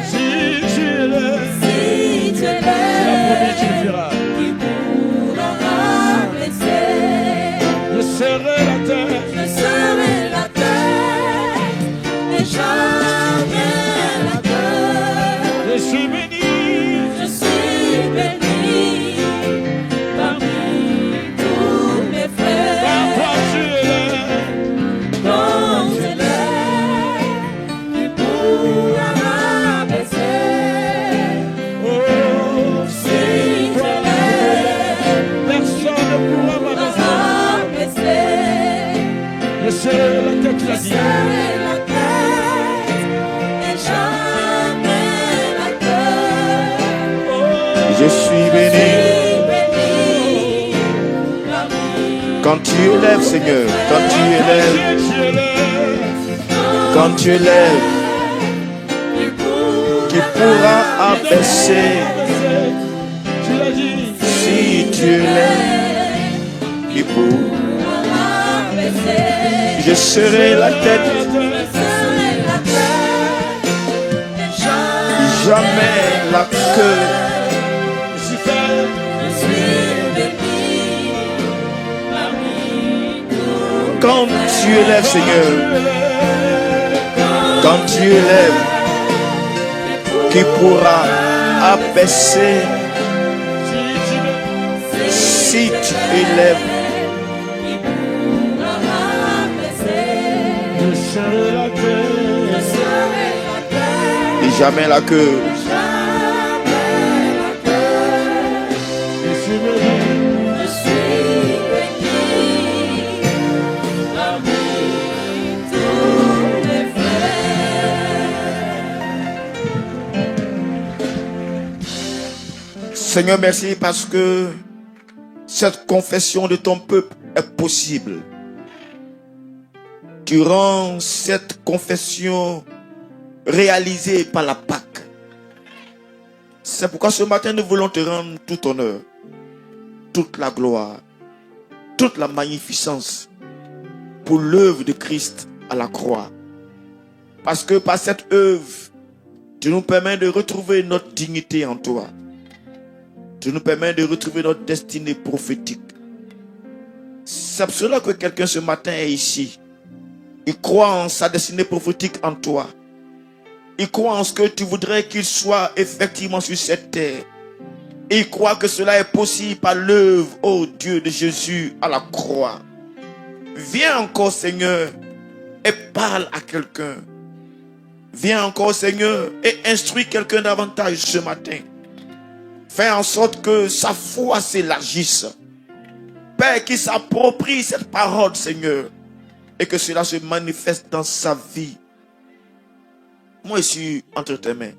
Si tu es là, tu l'as promis, tu le feras. Je serai la tête, et jamais la queue. je suis béni. Je suis béni parmi tous mes frères. Par toi tu es là, Quand je l'ai, qui pourra m'abaisser. oh, Si je l'ai, personne ne pourra m'abaisser. m'abaisser. Je serai la tête, tu Je l'as dit. serai la tête et jamais la queue. Je suis béni. Quand tu élèves, Seigneur, quand tu élèves, Tu es là, quand tu élèves, qui pourra abaisser. tu l'as dit. Si tu élèves, qui pourra. Je serai la tête, jamais la queue. Je suis fait. Quand tu élèves, Seigneur, quand tu élèves, qui pourra abaisser. Si tu élèves, Je serai la tête. et jamais la queue. Je suis béni. Seigneur, merci parce que cette confession de ton peuple est possible. Tu rends cette confession réalisée par la Pâque. C'est pourquoi ce matin nous voulons te rendre tout honneur, toute la gloire, toute la magnificence pour l'œuvre de Christ à la croix. Parce que par cette œuvre, tu nous permets de retrouver notre dignité en toi. Tu nous permets de retrouver notre destinée prophétique. C'est pour cela que quelqu'un ce matin est ici. Il croit en sa destinée prophétique en toi. Il croit en ce que tu voudrais qu'il soit effectivement sur cette terre. Et il croit que cela est possible par l'œuvre, oh Dieu, de Jésus à la croix. Viens encore, Seigneur, et parle à quelqu'un. Viens encore, Seigneur, et instruis quelqu'un davantage ce matin. Fais en sorte que sa foi s'élargisse. Père, qu'il s'approprie cette parole, Seigneur, et que cela se manifeste dans sa vie. Moi, je suis entre tes mains.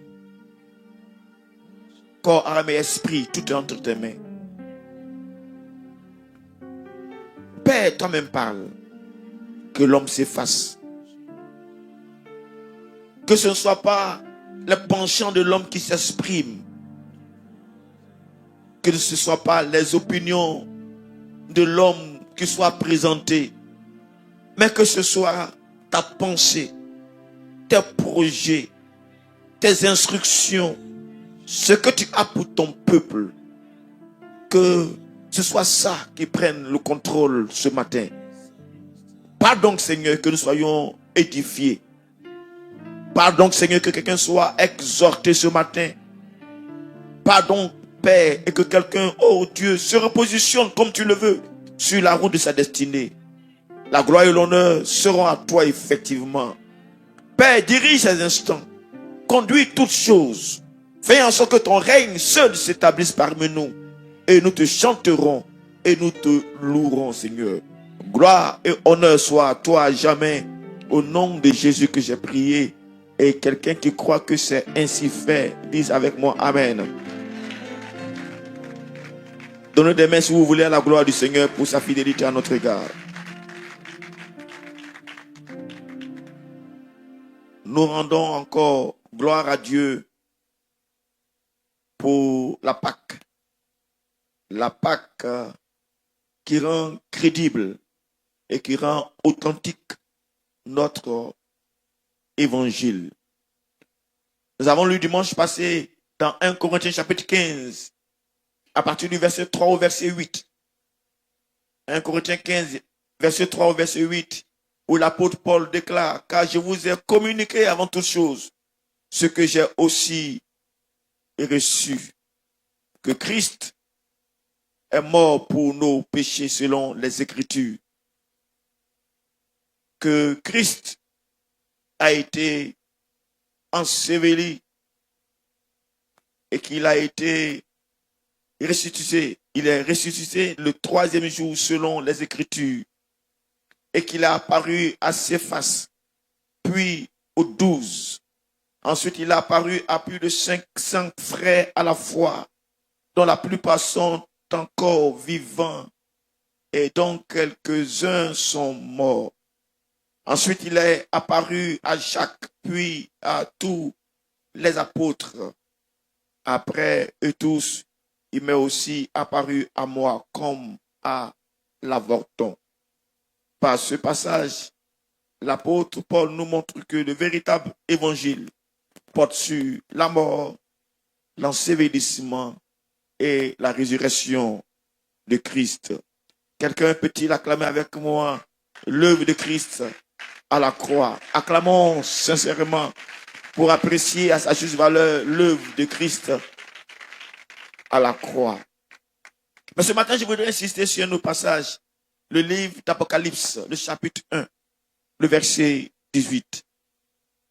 Corps, âme et esprit, tout est entre tes mains. Père, toi-même parle. Que l'homme s'efface. Que ce ne soit pas le penchant de l'homme qui s'exprime. Que ce ne soit pas les opinions de l'homme qui soient présentées. Mais que ce soit ta pensée, tes projets, tes instructions, ce que tu as pour ton peuple. Que ce soit ça qui prenne le contrôle ce matin. Pardon, Seigneur, que nous soyons édifiés. Pardon, Seigneur, que quelqu'un soit exhorté ce matin. Pardon, Père, et que quelqu'un, oh Dieu, se repositionne comme tu le veux sur la route de sa destinée. La gloire et l'honneur seront à toi effectivement. Père, dirige ces instants. Conduis toutes choses. Fais en sorte que ton règne seul s'établisse parmi nous. Et nous te chanterons et nous te louerons, Seigneur. Gloire et honneur soient à toi à jamais. Au nom de Jésus que j'ai prié. Et quelqu'un qui croit que c'est ainsi fait, dise avec moi Amen. Donnez des mains si vous voulez à la gloire du Seigneur pour sa fidélité à notre égard. Nous rendons encore gloire à Dieu pour la Pâque. La Pâque qui rend crédible et qui rend authentique notre évangile. Nous avons lu dimanche passé dans 1 Corinthiens chapitre 15, à partir du verset 3 au verset 8. 1 Corinthiens 15, verset 3 au verset 8, où l'apôtre Paul déclare, car je vous ai communiqué avant toute chose ce que j'ai aussi reçu, que Christ est mort pour nos péchés selon les Écritures, que Christ a été enseveli et qu'il a été ressuscité. Il est ressuscité le 3e jour selon les Écritures et qu'il a apparu à Céphas, puis aux 12. Ensuite, il a apparu à plus de 500 frères à la fois, dont la plupart sont encore vivants et dont quelques-uns sont morts. Ensuite, il est apparu à Jacques, puis à tous les apôtres. Après eux tous, il m'est aussi apparu à moi comme à l'avorton. Par ce passage, l'apôtre Paul nous montre que le véritable évangile porte sur la mort, l'ensevelissement et la résurrection de Christ. Quelqu'un peut-il acclamer avec moi l'œuvre de Christ à la croix? Acclamons sincèrement pour apprécier à sa juste valeur l'œuvre de Christ à la croix. Mais ce matin, je voudrais insister sur un autre passage, le livre d'Apocalypse, le chapitre 1, le verset 18.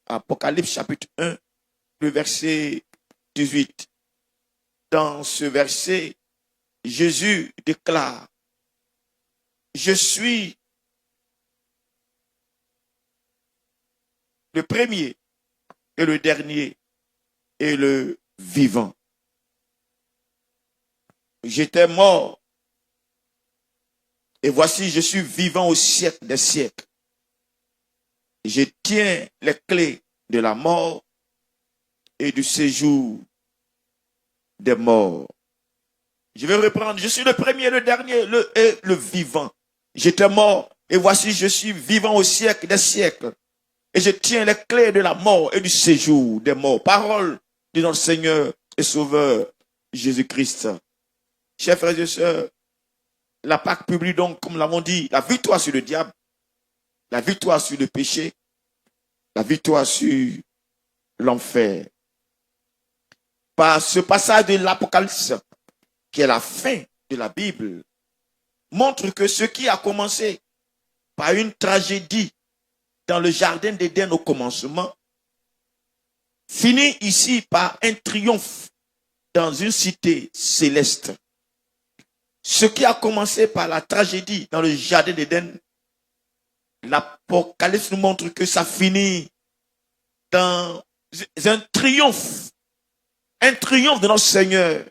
Apocalypse chapitre 1, le verset 18. Dans ce verset, Jésus déclare, je suis le premier et le dernier et le vivant. J'étais mort et voici je suis vivant au siècle des siècles. Je tiens les clés de la mort et du séjour des morts. Je vais reprendre. Je suis le premier, le dernier et le vivant. J'étais mort et voici je suis vivant au siècle des siècles. Et je tiens les clés de la mort et du séjour des morts. Parole de notre Seigneur et Sauveur Jésus-Christ. Chers frères et sœurs, la Pâque publie donc, comme nous l'avons dit, la victoire sur le diable, la victoire sur le péché, la victoire sur l'enfer. Par ce passage de l'Apocalypse, qui est la fin de la Bible, montre que ce qui a commencé par une tragédie dans le jardin d'Éden au commencement, finit ici par un triomphe dans une cité céleste. Ce qui a commencé par la tragédie dans le jardin d'Éden, l'Apocalypse nous montre que ça finit dans un triomphe de notre Seigneur.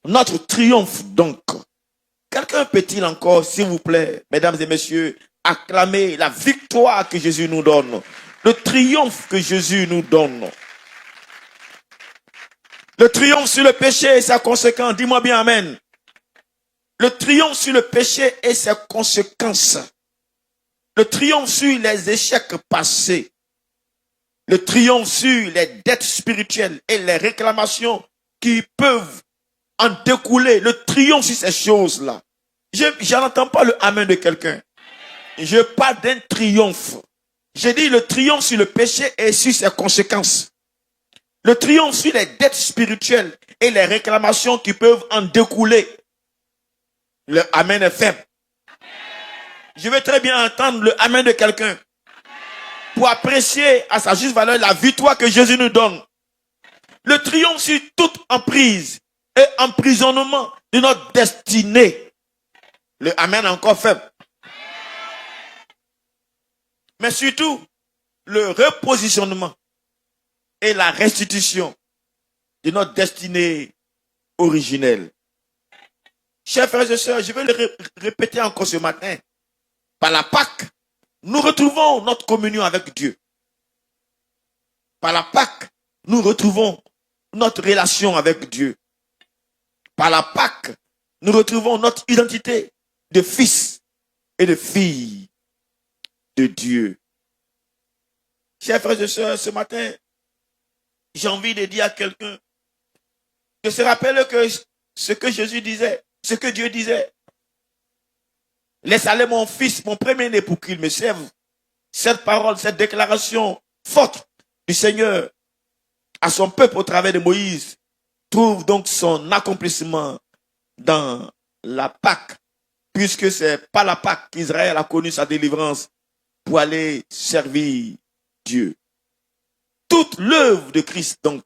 Notre triomphe donc. Quelqu'un peut-il encore, s'il vous plaît, mesdames et messieurs, acclamer la victoire que Jésus nous donne, le triomphe que Jésus nous donne. Le triomphe sur le péché et ses conséquences, dis-moi bien amen. Le triomphe sur le péché et ses conséquences. Le triomphe sur les échecs passés. Le triomphe sur les dettes spirituelles et les réclamations qui peuvent en découler. Le triomphe sur ces choses-là. Je n'entends pas le amen de quelqu'un. Je parle d'un triomphe. J'ai dit le triomphe sur le péché et sur ses conséquences. Le triomphe sur les dettes spirituelles et les réclamations qui peuvent en découler. Le amen est faible. Je veux très bien entendre le amen de quelqu'un pour apprécier à sa juste valeur la victoire que Jésus nous donne. Le triomphe sur toute emprise et emprisonnement de notre destinée. Le amen est encore faible. Mais surtout, le repositionnement et la restitution de notre destinée originelle. Chers frères et sœurs, je vais le répéter encore ce matin. Par la Pâque, nous retrouvons notre communion avec Dieu. Par la Pâque, nous retrouvons notre relation avec Dieu. Par la Pâque, nous retrouvons notre identité de fils et de fille de Dieu. Chers frères et sœurs, ce matin, j'ai envie de dire à quelqu'un que se rappelle que ce que Jésus disait, ce que Dieu disait. Laisse aller mon fils, mon premier-né, pour qu'il me serve. Cette parole, cette déclaration forte du Seigneur à son peuple au travers de Moïse trouve donc son accomplissement dans la Pâque, puisque c'est par la Pâque qu'Israël a connu sa délivrance pour aller servir Dieu. Toute l'œuvre de Christ, donc,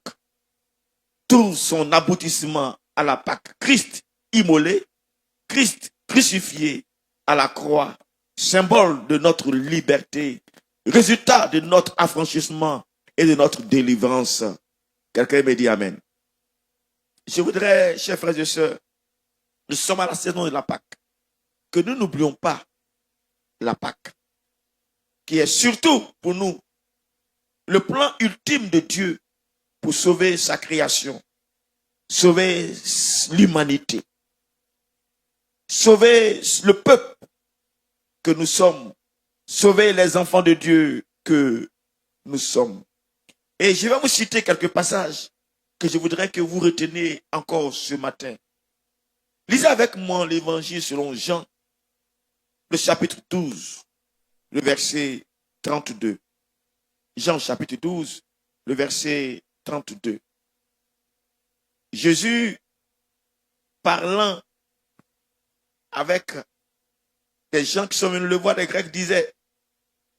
trouve son aboutissement à la Pâque. Christ immolé, Christ crucifié à la croix, symbole de notre liberté, résultat de notre affranchissement et de notre délivrance. Quelqu'un me dit Amen. Je voudrais, chers frères et sœurs, nous sommes à la saison de la Pâque, que nous n'oublions pas la Pâque, qui est surtout pour nous le plan ultime de Dieu pour sauver sa création, sauver l'humanité, sauver le peuple que nous sommes, sauver les enfants de Dieu que nous sommes. Et je vais vous citer quelques passages que je voudrais que vous reteniez encore ce matin. Lisez avec moi l'évangile selon Jean, le chapitre 12, le verset 32. Jean chapitre 12, le verset 32. Jésus, parlant avec des gens qui sont venus le voir, des Grecs, disait,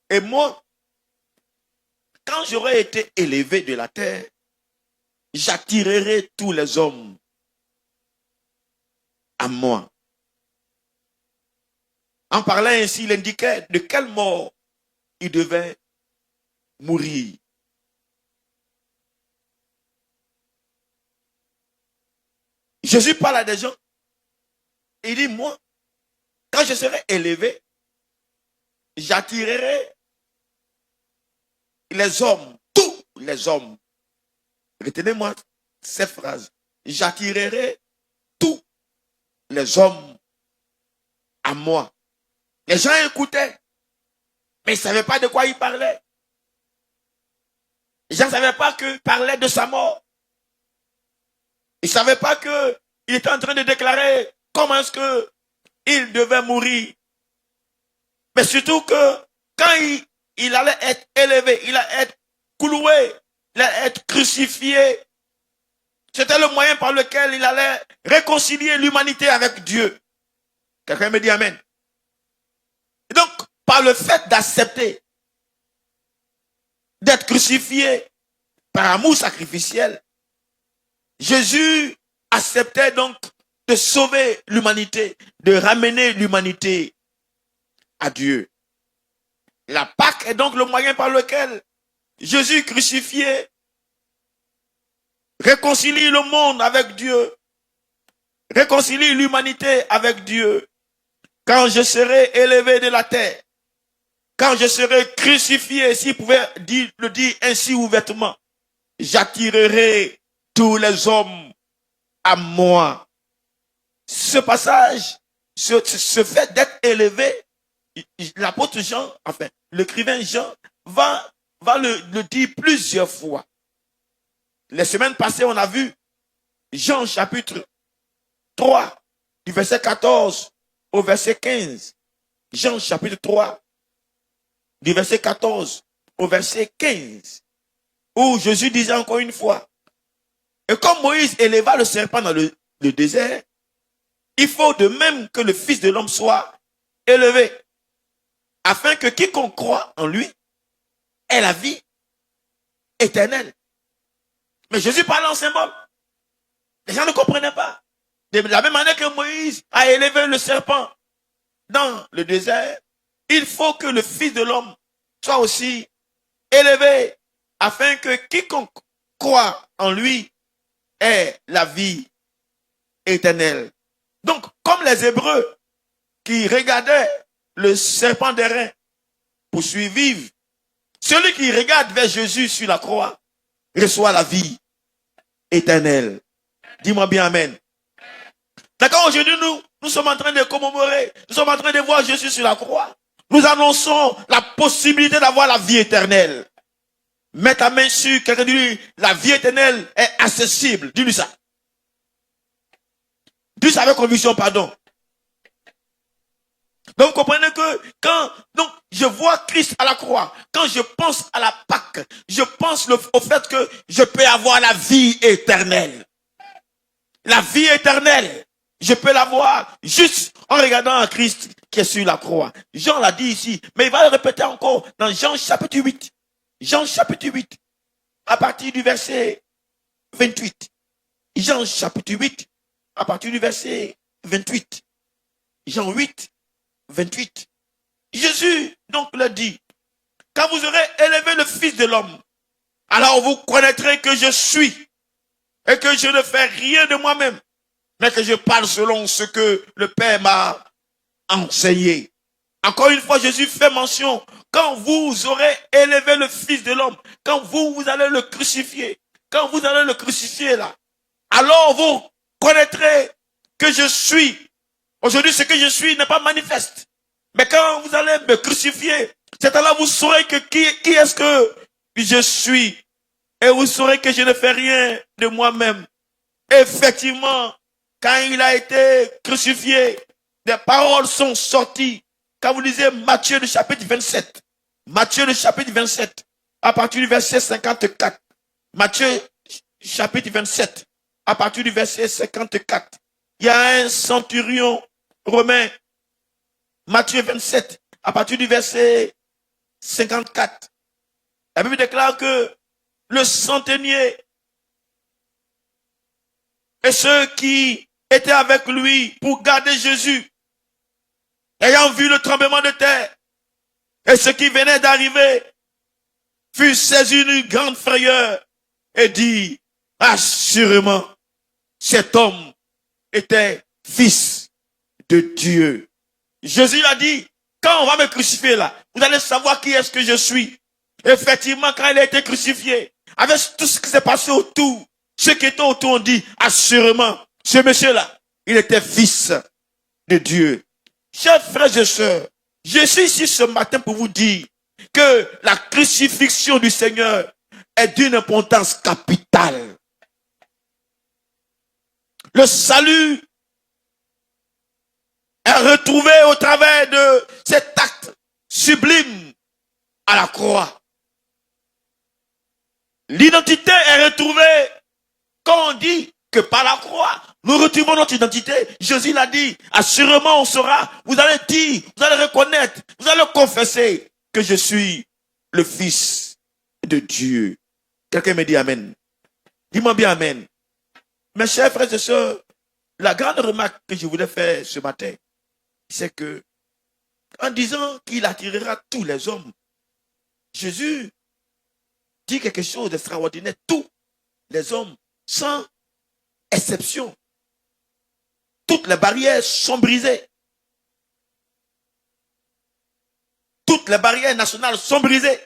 et moi, quand j'aurai été élevé de la terre, j'attirerai tous les hommes à moi. En parlant ainsi, il indiquait de quelle mort il devait mourir. Jésus parle à des gens. Il dit, moi, quand je serai élevé, j'attirerai les hommes, tous les hommes. Retenez-moi cette phrase. J'attirerai tous les hommes à moi. Les gens écoutaient, mais ils ne savaient pas de quoi il parlait. Les gens ne savaient pas qu'il parlait de sa mort. Ils ne savaient pas qu'il était en train de déclarer comment est-ce qu'il devait mourir. Mais surtout que quand il allait être élevé, il allait être cloué, il allait être crucifié. C'était le moyen par lequel il allait réconcilier l'humanité avec Dieu. Quelqu'un me dit Amen. Et donc, par le fait d'accepter d'être crucifié par amour sacrificiel, Jésus acceptait donc de sauver l'humanité, de ramener l'humanité à Dieu. La Pâque est donc le moyen par lequel Jésus crucifié réconcilie le monde avec Dieu, réconcilie l'humanité avec Dieu. Quand je serai élevé de la terre, quand je serai crucifié, s'il pouvait le dire ainsi ouvertement, j'attirerai tous les hommes à moi. Ce passage, ce fait d'être élevé, l'apôtre Jean, enfin, l'écrivain Jean, va le dire plusieurs fois. Les semaines passées, on a vu Jean chapitre 3, du verset 14 au verset 15. Jean chapitre 3, du verset 14 au verset 15, où Jésus disait encore une fois, et comme Moïse éleva le serpent dans le désert, il faut de même que le Fils de l'homme soit élevé, afin que quiconque croit en lui ait la vie éternelle. Mais Jésus parlait en symbole. Les gens ne comprenaient pas. De la même manière que Moïse a élevé le serpent dans le désert, il faut que le Fils de l'homme soit aussi élevé, afin que quiconque croit en lui ait la vie éternelle. Donc, comme les Hébreux qui regardaient le serpent d'airain pour survivre, celui qui regarde vers Jésus sur la croix reçoit la vie éternelle. Dis-moi bien Amen. D'accord, aujourd'hui nous sommes en train de commémorer, nous sommes en train de voir Jésus sur la croix. Nous annonçons la possibilité d'avoir la vie éternelle. Mets ta main sur quelqu'un, dis-lui, la vie éternelle est accessible. Dis-lui ça. Dis ça avec conviction, pardon. Donc vous comprenez que quand donc, je vois Christ à la croix, quand je pense à la Pâque, je pense au fait que je peux avoir la vie éternelle. La vie éternelle, je peux l'avoir juste en regardant Christ qui est sur la croix. Jean l'a dit ici, mais il va le répéter encore dans Jean chapitre 8. Jean chapitre 8, à partir du verset 28. Jean chapitre 8, à partir du verset 28. Jean 8, 28. Jésus donc le dit, quand vous aurez élevé le Fils de l'homme, alors vous connaîtrez que je suis et que je ne fais rien de moi-même, mais que je parle selon ce que le Père m'a enseigné. Encore une fois, Jésus fait mention, quand vous aurez élevé le Fils de l'homme, quand vous allez le crucifier, quand vous allez le crucifier là, alors vous connaîtrez que je suis. Aujourd'hui, ce que je suis n'est pas manifeste. Mais quand vous allez me crucifier, c'est alors vous saurez que qui est-ce que je suis. Et vous saurez que je ne fais rien de moi-même. Effectivement, quand il a été crucifié, des paroles sont sorties. Quand vous lisez Matthieu le chapitre 27, Matthieu le chapitre 27, à partir du verset 54, Matthieu chapitre 27, à partir du verset 54, il y a un centurion romain, Matthieu 27, à partir du verset 54. La Bible déclare que le centenier et ceux qui étaient avec lui pour garder Jésus, ayant vu le tremblement de terre et ce qui venait d'arriver, fut saisi d'une grande frayeur et dit, assurément, cet homme était fils de Dieu. Jésus a dit, quand on va me crucifier là, vous allez savoir qui est-ce que je suis. Effectivement, quand il a été crucifié, avec tout ce qui s'est passé autour, ceux qui étaient autour ont dit, assurément, ce monsieur-là, il était fils de Dieu. Chers frères et sœurs, je suis ici ce matin pour vous dire que la crucifixion du Seigneur est d'une importance capitale. Le salut est retrouvé au travers de cet acte sublime à la croix. L'identité est retrouvée quand on dit que par la croix, nous retrouvons notre identité. Jésus l'a dit, assurément on saura, vous allez dire, vous allez reconnaître, vous allez confesser que je suis le Fils de Dieu. Quelqu'un me dit Amen. Dis-moi bien Amen. Mes chers frères et sœurs, la grande remarque que je voulais faire ce matin, c'est que, en disant qu'il attirera tous les hommes, Jésus dit quelque chose d'extraordinaire. Tous les hommes, sans exception. Toutes les barrières sont brisées. Toutes les barrières nationales sont brisées.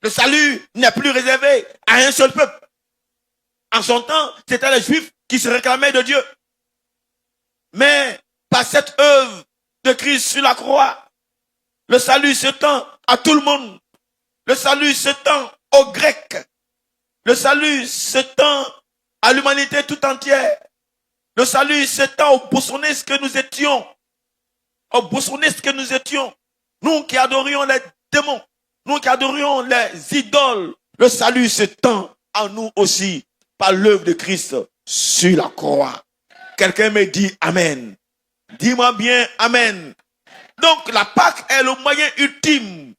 Le salut n'est plus réservé à un seul peuple. En son temps, c'était les Juifs qui se réclamaient de Dieu. Mais par cette œuvre de Christ sur la croix, le salut s'étend à tout le monde. Le salut s'étend aux Grecs. Le salut s'étend à l'humanité tout entière. Le salut s'étend aux boursonistes que nous étions. Aux boursonistes que nous étions. Nous qui adorions les démons. Nous qui adorions les idoles. Le salut s'étend à nous aussi par l'œuvre de Christ sur la croix. Quelqu'un me dit Amen. Dis-moi bien Amen. Donc la Pâque est le moyen ultime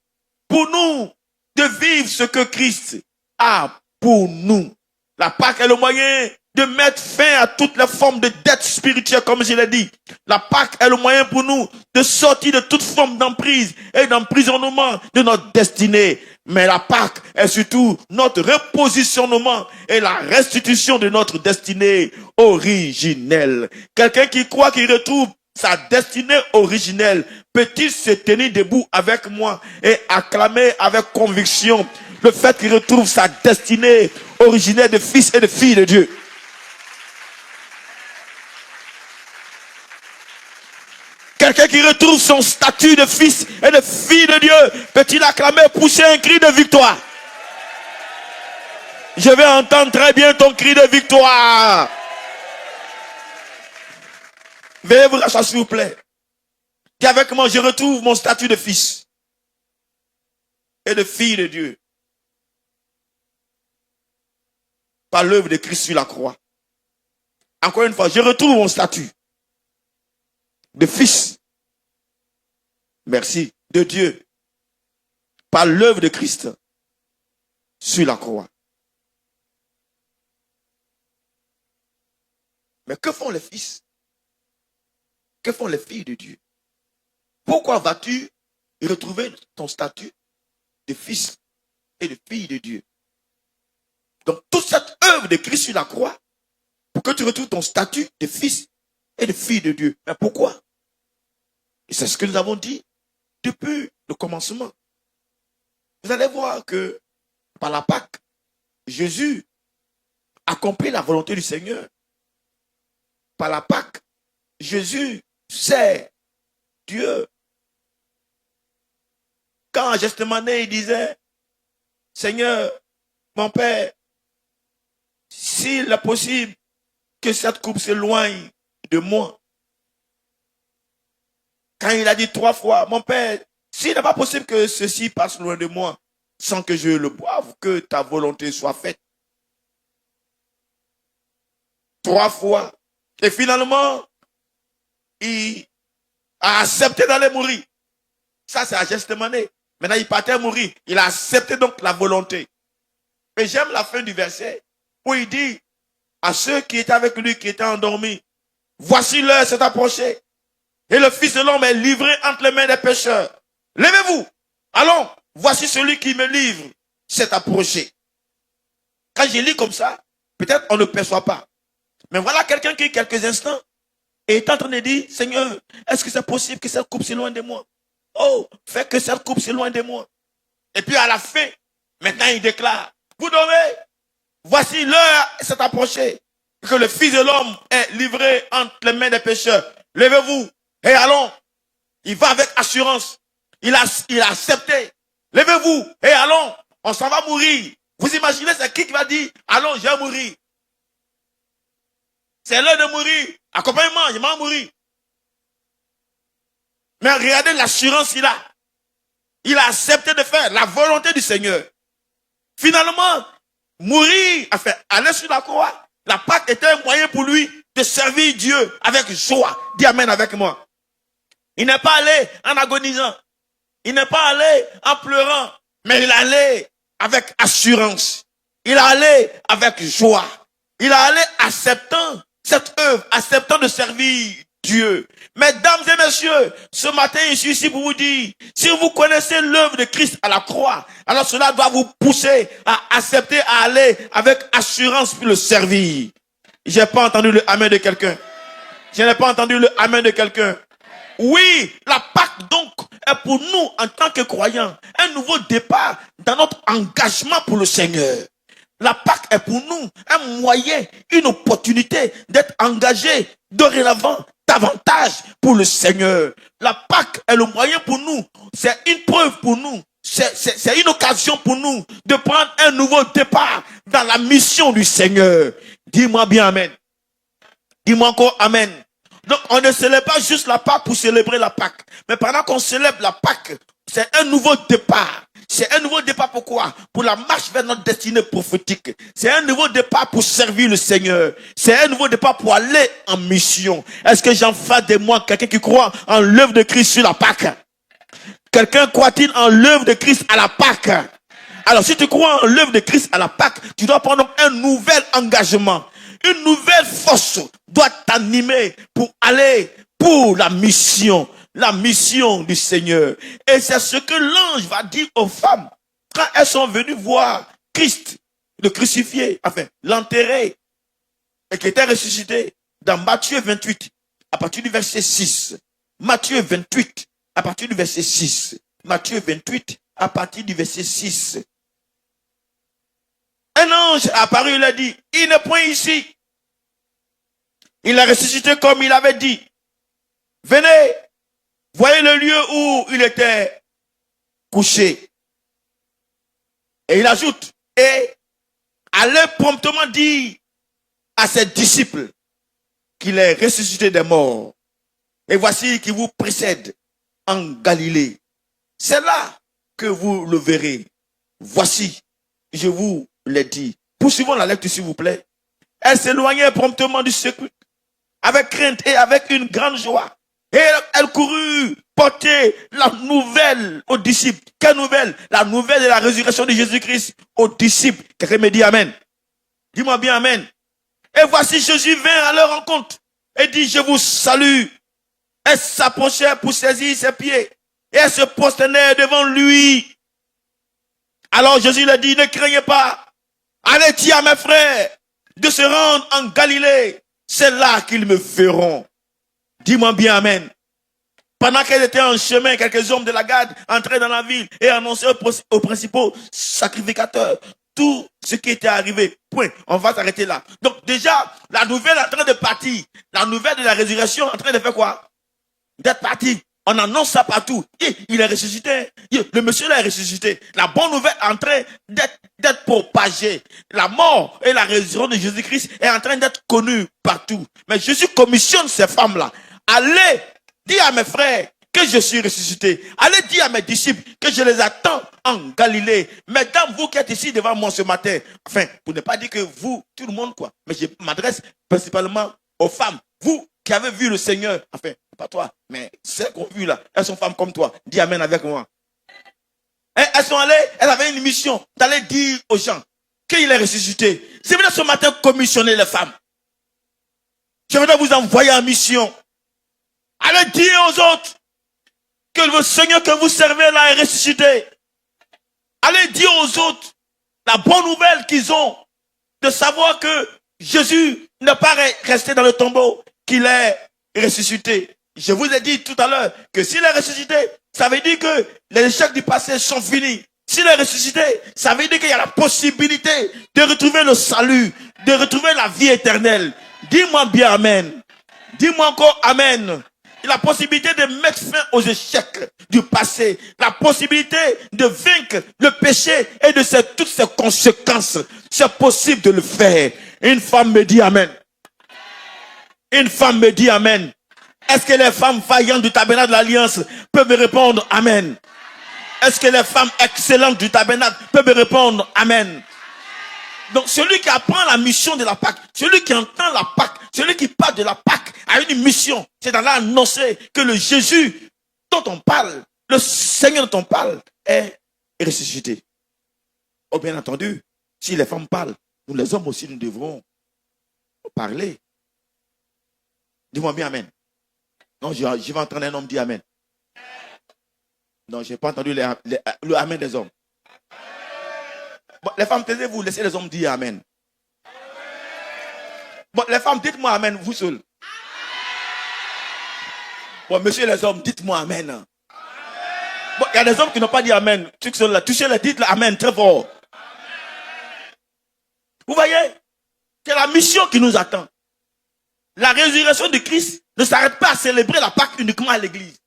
pour nous de vivre ce que Christ a pour nous. La Pâque est le moyen de mettre fin à toutes les formes de dette spirituelle, comme je l'ai dit. La Pâque est le moyen pour nous de sortir de toute forme d'emprise et d'emprisonnement de notre destinée. Mais la Pâque est surtout notre repositionnement et la restitution de notre destinée originelle. Quelqu'un qui croit qu'il retrouve sa destinée originelle, peut-il se tenir debout avec moi et acclamer avec conviction le fait qu'il retrouve sa destinée originelle de fils et de fille de Dieu? Quelqu'un qui retrouve son statut de fils et de fille de Dieu, peut-il acclamer, pousser un cri de victoire? Je vais entendre très bien ton cri de victoire. Veuillez vous rasseoir s'il vous plaît. Dis avec moi, je retrouve mon statut de fils et de fille de Dieu par l'œuvre de Christ sur la croix. Encore une fois, je retrouve mon statut de fils, merci, de Dieu par l'œuvre de Christ sur la croix. Mais que font les fils? Que font les filles de Dieu? Pourquoi vas-tu retrouver ton statut de fils et de fille de Dieu? Donc toute cette œuvre de Christ sur la croix, pour que tu retrouves ton statut de fils et de fille de Dieu. Mais pourquoi? Et c'est ce que nous avons dit depuis le commencement. Vous allez voir que par la Pâque, Jésus accomplit la volonté du Seigneur. Par la Pâque, Jésus sert Dieu. Quand Gethsémani il disait, Seigneur, mon Père, s'il est possible que cette coupe s'éloigne de moi. Quand il a dit 3 fois, mon Père, s'il n'est pas possible que ceci passe loin de moi, sans que je le boive, que ta volonté soit faite. 3 fois. Et finalement, il a accepté d'aller mourir. Ça, c'est à Gethsémani. Maintenant, il partait mourir. Il a accepté donc la volonté. Et j'aime la fin du verset où il dit à ceux qui étaient avec lui, qui étaient endormis, voici l'heure s'est approchée. Et le Fils de l'homme est livré entre les mains des pécheurs. Levez-vous. Allons, voici celui qui me livre s'est approché. Quand je lis comme ça, peut-être on ne perçoit pas. Mais voilà quelqu'un qui, quelques instants, est en train de dire, Seigneur, est-ce que c'est possible que cette coupe s'éloigne de moi? Oh, fais que cette coupe s'éloigne de moi. Et puis à la fin, maintenant il déclare, vous dormez, voici l'heure s'est approchée, que le Fils de l'homme est livré entre les mains des pécheurs. Levez-vous et allons. Il va avec assurance. Il a accepté. Levez-vous et allons. On s'en va mourir. Vous imaginez, c'est qui va dire, allons, je vais mourir. C'est l'heure de mourir. Accompagnement, je vais mourir. Mais regardez l'assurance qu'il a. Il a accepté de faire la volonté du Seigneur. Finalement, mourir, enfin, aller sur la croix, la Pâque était un moyen pour lui de servir Dieu avec joie. Dis amen avec moi. Il n'est pas allé en agonisant. Il n'est pas allé en pleurant. Mais il est allé avec assurance. Il est allé avec joie. Il est allé acceptant cette œuvre, acceptant de servir Dieu. Mesdames et messieurs, ce matin, je suis ici pour vous dire, si vous connaissez l'œuvre de Christ à la croix, alors cela doit vous pousser à accepter, à aller avec assurance pour le servir. Je n'ai pas entendu le amen de quelqu'un. Je n'ai pas entendu le amen de quelqu'un. Oui, la Pâque donc est pour nous, en tant que croyants, un nouveau départ dans notre engagement pour le Seigneur. La Pâque est pour nous un moyen, une opportunité d'être engagé dorénavant davantage pour le Seigneur. La Pâque est le moyen pour nous, c'est une preuve pour nous, c'est une occasion pour nous de prendre un nouveau départ dans la mission du Seigneur. Dis-moi bien amen. Dis-moi encore amen. Donc on ne célèbre pas juste la Pâque pour célébrer la Pâque. Mais pendant qu'on célèbre la Pâque, c'est un nouveau départ. C'est un nouveau départ pourquoi? Pour la marche vers notre destinée prophétique. C'est un nouveau départ pour servir le Seigneur. C'est un nouveau départ pour aller en mission. Est-ce que j'en fais de moi quelqu'un qui croit en l'œuvre de Christ sur la Pâque? Quelqu'un croit-il en l'œuvre de Christ à la Pâque? Alors si tu crois en l'œuvre de Christ à la Pâque, tu dois prendre un nouvel engagement. Une nouvelle force doit t'animer pour aller pour la mission du Seigneur. Et c'est ce que l'ange va dire aux femmes quand elles sont venues voir Christ, le crucifié, enfin l'enterré, et qui était ressuscité dans Matthieu 28, à partir du verset 6. Matthieu 28, à partir du verset 6. Matthieu 28, à partir du verset 6. Un ange est apparu, il a dit, il n'est point ici. Il a ressuscité comme il avait dit. Venez, voyez le lieu où il était couché. Et il ajoute, et allez promptement dire à ses disciples qu'il est ressuscité des morts. Et voici qu'il vous précède en Galilée. C'est là que vous le verrez. Voici, je vous l'ai dit. Poursuivons la lecture, s'il vous plaît. Elle s'éloignait promptement du sépulcre, avec crainte et avec une grande joie. Et elle courut porter la nouvelle aux disciples. Quelle nouvelle? La nouvelle de la résurrection de Jésus-Christ aux disciples. Quelqu'un me dit amen. Dis-moi bien amen. Et voici Jésus vint à leur rencontre et dit, je vous salue. Elle s'approchait pour saisir ses pieds et elle se prosternait devant lui. Alors Jésus leur dit, ne craignez pas. Allez dire à mes frères de se rendre en Galilée. C'est là qu'ils me verront. Dis-moi bien amen. Pendant qu'elle était en chemin, quelques hommes de la garde entraient dans la ville et annonçaient aux principaux sacrificateurs tout ce qui était arrivé. Point. On va s'arrêter là. Donc déjà, la nouvelle est en train de partir. La nouvelle de la résurrection est en train de faire quoi? D'être partie. On annonce ça partout. Il est ressuscité. Le monsieur là est ressuscité. La bonne nouvelle est en train d'être propagée. La mort et la résurrection de Jésus-Christ est en train d'être connue partout. Mais Jésus commissionne ces femmes-là. Allez, dis à mes frères que je suis ressuscité. Allez dire à mes disciples que je les attends en Galilée. Mesdames, vous qui êtes ici devant moi ce matin, enfin, pour ne pas dire que vous, tout le monde quoi, mais je m'adresse principalement aux femmes. Vous qui avez vu le Seigneur, enfin, pas toi, mais celles qu'on a vues là, elles sont femmes comme toi. Dis amen avec moi. Et elles sont allées, elles avaient une mission d'aller dire aux gens qu'il est ressuscité. C'est venu ce matin commissionner les femmes. Je voudrais vous envoyer en mission. Allez dire aux autres que le Seigneur que vous servez là est ressuscité. Allez dire aux autres la bonne nouvelle qu'ils ont de savoir que Jésus n'est pas resté dans le tombeau, qu'il est ressuscité. Je vous ai dit tout à l'heure que s'il est ressuscité, ça veut dire que les échecs du passé sont finis. S'il est ressuscité, ça veut dire qu'il y a la possibilité de retrouver le salut, de retrouver la vie éternelle. Dis-moi bien amen. Dis-moi encore amen. La possibilité de mettre fin aux échecs du passé. La possibilité de vaincre le péché et de toutes ses conséquences. C'est possible de le faire. Une femme me dit amen. Une femme me dit amen. Est-ce que les femmes vaillantes du tabernacle de l'Alliance peuvent me répondre amen? Est-ce que les femmes excellentes du tabernacle peuvent me répondre amen? Donc celui qui apprend la mission de la Pâque, celui qui entend la Pâque, celui qui parle de la Pâque a une mission. C'est d'aller annoncer que le Jésus dont on parle, le Seigneur dont on parle est ressuscité. Oh bien entendu, si les femmes parlent, nous les hommes aussi nous devrons parler. Dis-moi bien amen. Non, je vais entendre un homme dire amen. Non, je n'ai pas entendu le amen des hommes. Bon, les femmes, taisez-vous, laissez les hommes dire amen. Bon, les femmes, dites-moi amen, vous seuls. Bon, monsieur les hommes, dites-moi amen. Bon, il y a des hommes qui n'ont pas dit amen. Ceux qui sont là, touchez-les, dites-le amen très fort. Vous voyez, c'est la mission qui nous attend. La résurrection de Christ ne s'arrête pas à célébrer la Pâque uniquement à l'église.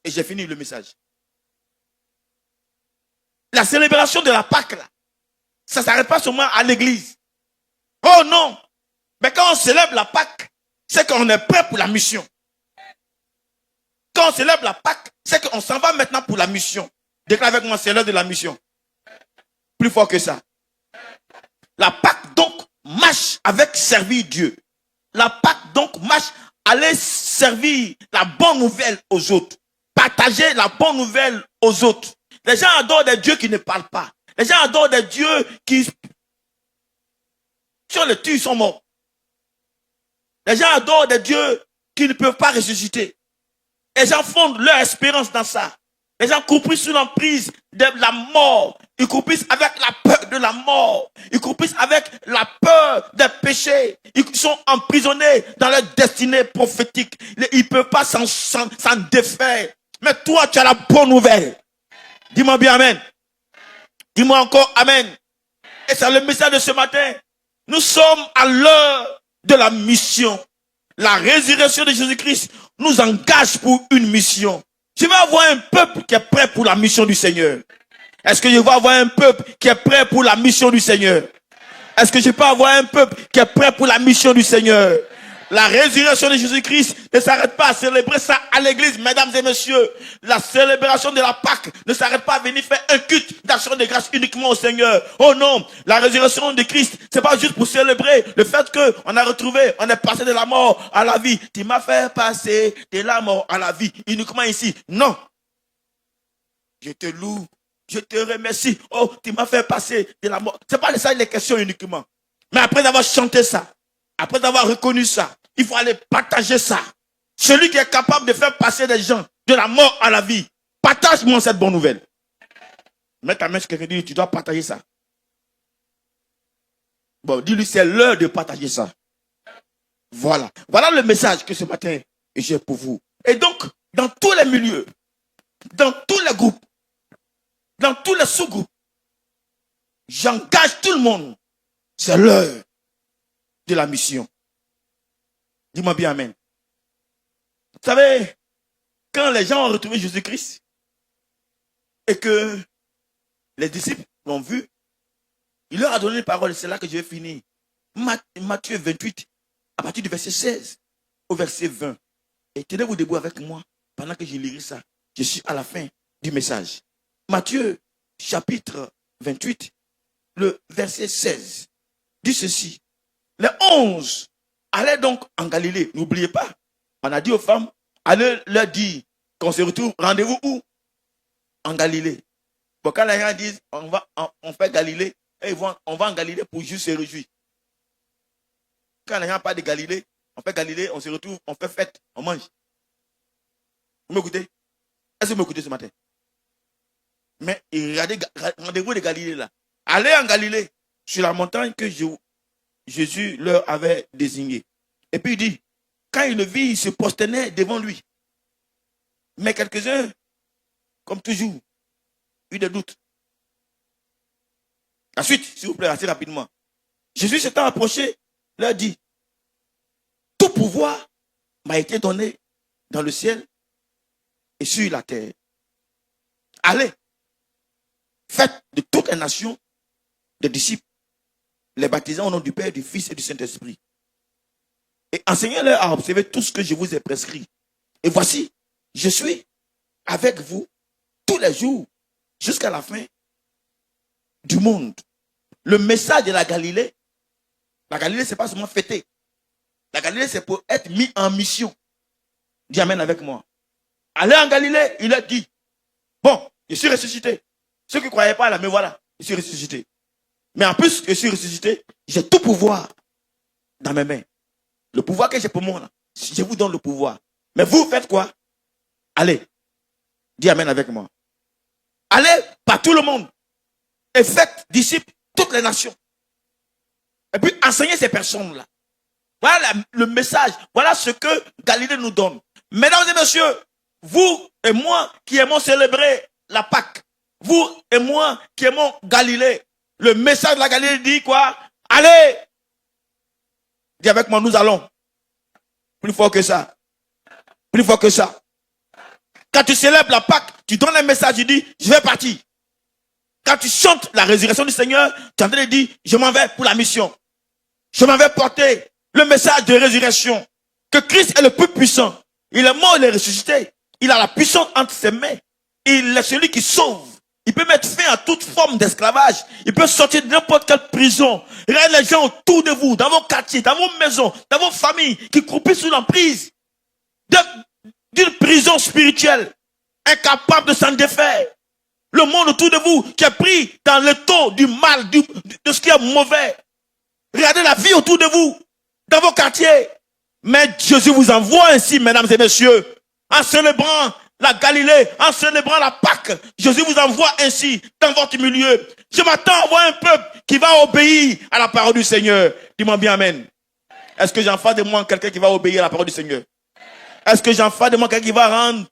Et j'ai fini le message. La célébration de la Pâque, là, ça ne s'arrête pas seulement à l'église. Oh non! Mais quand on célèbre la Pâque, c'est qu'on est prêt pour la mission. Quand on célèbre la Pâque, c'est qu'on s'en va maintenant pour la mission. Déclare avec moi, c'est l'heure de la mission. Plus fort que ça. La Pâque, donc, marche avec servir Dieu. La Pâque, donc, marche aller servir la bonne nouvelle aux autres. Partager la bonne nouvelle aux autres. Les gens adorent des dieux qui ne parlent pas. Les gens adorent des dieux qui, si on les tue, ils sont morts. Les gens adorent des dieux qui ne peuvent pas ressusciter. Les gens fondent leur espérance dans ça. Les gens croupissent sous l'emprise de la mort. Ils croupissent avec la peur de la mort. Ils croupissent avec la peur des péchés. Ils sont emprisonnés dans leur destinée prophétique. Ils ne peuvent pas s'en défaire. Mais toi, tu as la bonne nouvelle. Dis-moi bien amen. Dis-moi encore amen. Et c'est le message de ce matin. Nous sommes à l'heure de la mission. La résurrection de Jésus-Christ nous engage pour une mission. Je vais avoir un peuple qui est prêt pour la mission du Seigneur. Est-ce que je vais avoir un peuple qui est prêt pour la mission du Seigneur? Est-ce que je peux avoir un peuple qui est prêt pour la mission du Seigneur? La résurrection de Jésus-Christ ne s'arrête pas à célébrer ça à l'église, mesdames et messieurs. La célébration de la Pâque ne s'arrête pas à venir faire un culte d'action de grâce uniquement au Seigneur. Oh non, la résurrection de Christ, c'est pas juste pour célébrer le fait qu'on a retrouvé, on est passé de la mort à la vie. Tu m'as fait passer de la mort à la vie uniquement ici. Non. Je te loue, je te remercie. Oh, tu m'as fait passer de la mort. C'est pas de ça les questions uniquement. Mais après avoir chanté ça, après avoir reconnu ça, il faut aller partager ça. Celui qui est capable de faire passer des gens de la mort à la vie, partage-moi cette bonne nouvelle. Mets ta main sur quelqu'un et dis, tu dois partager ça. Bon, dis-lui, c'est l'heure de partager ça. Voilà. Voilà le message que ce matin j'ai pour vous. Et donc, dans tous les milieux, dans tous les groupes, dans tous les sous-groupes, j'engage tout le monde. C'est l'heure de la mission. Dis-moi bien amen. Vous savez, quand les gens ont retrouvé Jésus-Christ et que les disciples l'ont vu, il leur a donné une parole. C'est là que je vais finir. Matthieu 28, à partir du verset 16 au verset 20. Et tenez-vous debout avec moi pendant que je lirai ça. Je suis à la fin du message. Matthieu chapitre 28, le verset 16, dit ceci. Les 11 allaient donc en Galilée. N'oubliez pas, on a dit aux femmes, allez leur dire qu'on se retrouve, rendez-vous où? En Galilée. Bon, quand les gens disent, on fait Galilée, et on va en Galilée pour juste se réjouir. Quand les gens parlent de Galilée, on fait Galilée, on se retrouve, on fait fête, on mange. Vous m'écoutez? Est-ce que vous m'écoutez ce matin? Mais regardez, rendez-vous de Galilée là. Allez en Galilée, sur la montagne que Jésus leur avait désignée. Et puis il dit, quand il le vit, il se prosternait devant lui. Mais quelques-uns, comme toujours, eu des doutes. La suite, s'il vous plaît, assez rapidement. Jésus s'étant approché, leur dit, tout pouvoir m'a été donné dans le ciel et sur la terre. Allez, faites de toutes les nations des disciples, les baptisant au nom du Père, du Fils et du Saint-Esprit. Et enseignez-leur à observer tout ce que je vous ai prescrit. Et voici, je suis avec vous tous les jours jusqu'à la fin du monde. Le message de la Galilée, c'est pas seulement fêter. La Galilée, c'est pour être mis en mission. Dis amen avec moi. Allez en Galilée, il a dit, bon, je suis ressuscité. Ceux qui ne croyaient pas là, mais voilà, je suis ressuscité. Mais en plus que je suis ressuscité, j'ai tout pouvoir dans mes mains. Le pouvoir que j'ai pour moi, là, je vous donne le pouvoir. Mais vous faites quoi? Allez, dis amen avec moi. Allez par tout le monde et faites disciples toutes les nations. Et puis enseignez ces personnes-là. Voilà le message. Voilà ce que Galilée nous donne. Mesdames et messieurs, vous et moi qui aimons célébrer la Pâque, vous et moi qui aimons Galilée, le message de la Galilée dit quoi? Allez! Dis avec moi, nous allons. Plus fort que ça. Plus fort que ça. Quand tu célèbres la Pâque, tu donnes un message, tu dis, je vais partir. Quand tu chantes la résurrection du Seigneur, tu es en train de dire, je m'en vais pour la mission. Je m'en vais porter le message de résurrection. Que Christ est le plus puissant. Il est mort, il est ressuscité. Il a la puissance entre ses mains. Il est celui qui sauve. Il peut mettre fin à toute forme d'esclavage. Il peut sortir de n'importe quelle prison. Regardez les gens autour de vous, dans vos quartiers, dans vos maisons, dans vos familles, qui croupissent sous l'emprise d'une prison spirituelle, incapable de s'en défaire. Le monde autour de vous qui est pris dans le taux du mal, de ce qui est mauvais. Regardez la vie autour de vous, dans vos quartiers. Mais Jésus vous envoie ainsi, mesdames et messieurs, en célébrant la Galilée, en célébrant la Pâque. Jésus vous envoie ainsi dans votre milieu. Je m'attends à voir un peuple qui va obéir à la parole du Seigneur. Dis-moi bien amen. Est-ce que j'en fais de moi quelqu'un qui va obéir à la parole du Seigneur? Est-ce que j'en fais de moi quelqu'un qui va rendre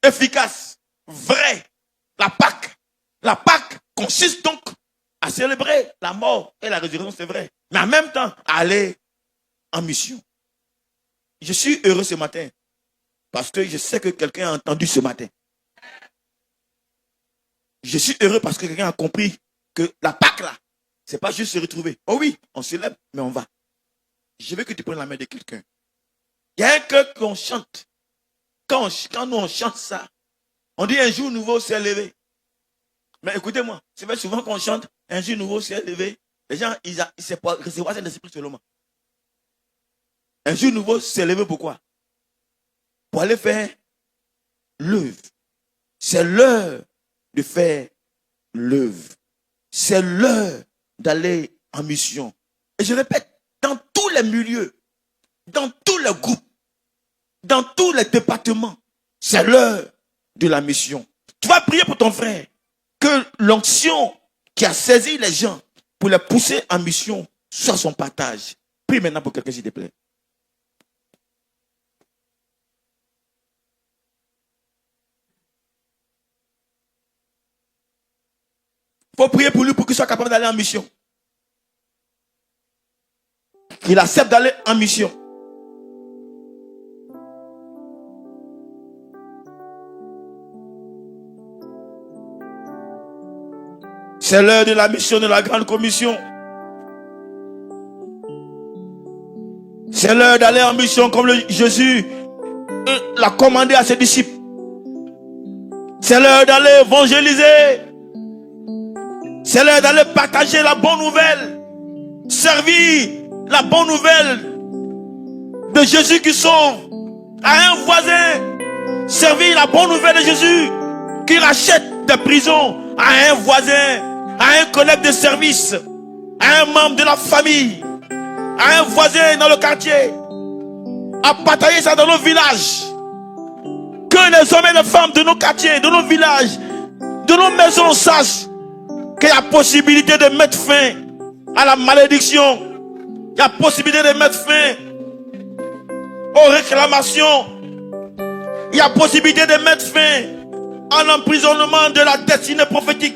efficace, vrai, la Pâque? La Pâque consiste donc à célébrer la mort et la résurrection, c'est vrai. Mais en même temps, à aller en mission. Je suis heureux ce matin parce que je sais que quelqu'un a entendu ce matin. Je suis heureux parce que quelqu'un a compris que la Pâque là, c'est pas juste se retrouver. Oh oui, on célèbre, mais on va. Je veux que tu prennes la main de quelqu'un. Il y a un cœur qu'on chante. Quand nous on chante ça, on dit un jour nouveau s'est levé. Mais écoutez-moi, c'est vrai souvent qu'on chante un jour nouveau s'est levé. Les gens, ils se recevoir cet esprit seulement. Un jour nouveau s'est levé pourquoi? Pour aller faire l'œuvre. C'est l'heure de faire l'œuvre. C'est l'heure d'aller en mission. Et je répète, dans tous les milieux, dans tous les groupes, dans tous les départements, c'est l'heure de la mission. Tu vas prier pour ton frère, que l'onction qui a saisi les gens pour les pousser en mission soit son partage. Prie maintenant pour quelqu'un, s'il te plaît. Il faut prier pour lui pour qu'il soit capable d'aller en mission. Qu'il accepte d'aller en mission. C'est l'heure de la mission de la grande commission. C'est l'heure d'aller en mission comme Jésus l'a commandé à ses disciples. C'est l'heure d'aller évangéliser. C'est l'heure d'aller partager la bonne nouvelle. Servir la bonne nouvelle de Jésus qui sauve à un voisin. Servir la bonne nouvelle de Jésus qui rachète des prisons à un voisin, à un collègue de service, à un membre de la famille, à un voisin dans le quartier. À partager ça dans nos villages. Que les hommes et les femmes de nos quartiers, de nos villages, de nos maisons sachent qu'il y a possibilité de mettre fin à la malédiction. Il y a possibilité de mettre fin aux réclamations. Il y a possibilité de mettre fin à l'emprisonnement de la destinée prophétique.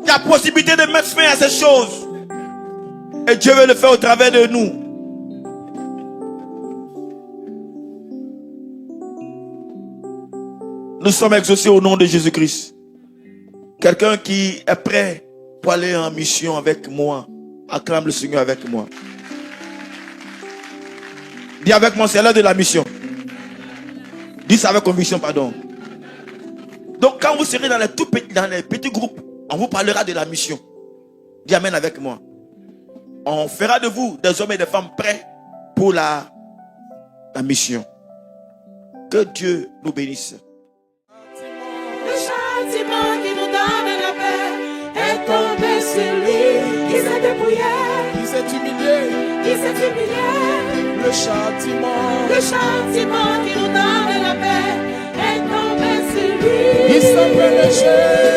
Il y a possibilité de mettre fin à ces choses. Et Dieu veut le faire au travers de nous. Nous sommes exaucés au nom de Jésus-Christ. Quelqu'un qui est prêt pour aller en mission avec moi, acclame le Seigneur avec moi. Dis avec moi, c'est l'heure de la mission. Dis ça avec conviction, pardon. Donc quand vous serez dans les petits groupes, on vous parlera de la mission. Dis amen avec moi. On fera de vous des hommes et des femmes prêts pour la mission. Que Dieu nous bénisse. Le châtiment qui nous donne la paix est tombé sur lui qui s'est dépouillé, Qui s'est humilié. qui s'est humilié. Le châtiment. Le châtiment qui nous donne la paix est tombé sur lui. Il s'appelle Jésus.